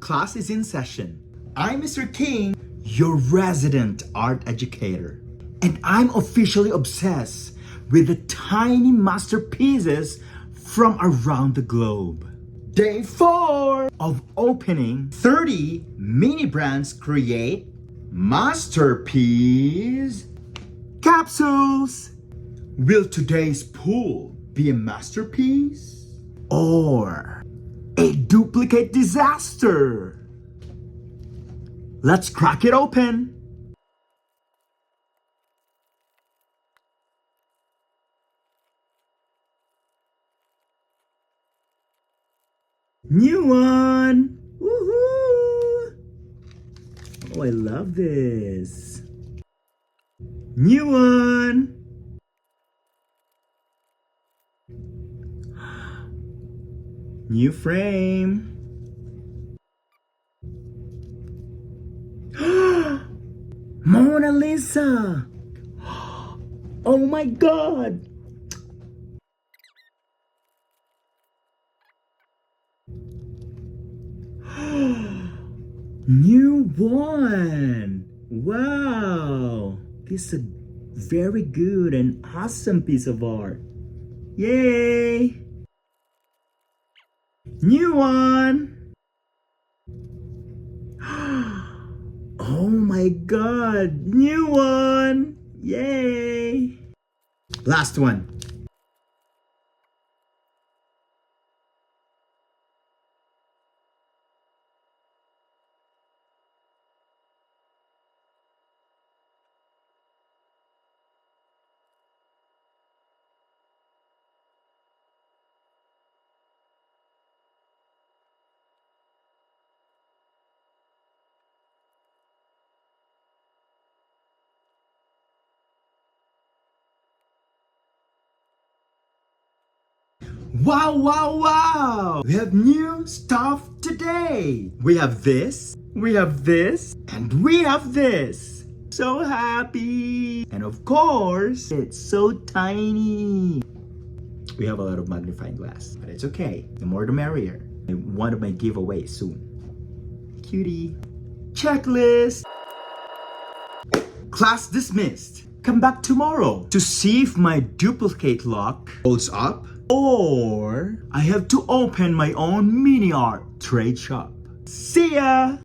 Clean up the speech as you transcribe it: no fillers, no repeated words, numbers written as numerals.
Class is in session. I'm Mr. King, your resident art educator. And I'm officially obsessed with the tiny masterpieces from around the globe. Day 4 of opening 30 mini brands create masterpiece capsules. Will today's pool be a masterpiece or a duplicate disaster? Let's crack it open. New one! Woohoo! Oh, I love this. New one! New frame. Mona Lisa! Oh my God! New one! Wow! This is a very good and awesome piece of art. Yay! New one! Oh my God! New one! Yay! Last one. Wow, wow, wow! We have new stuff today. We have this, and we have this. So happy! And of course, it's so tiny. We have a lot of magnifying glass, but it's okay. The more the merrier. One of my giveaways soon. Cutie. Checklist. Class dismissed. Come back tomorrow to see if my duplicate lock holds up or I have to open my own mini art trade shop. See ya!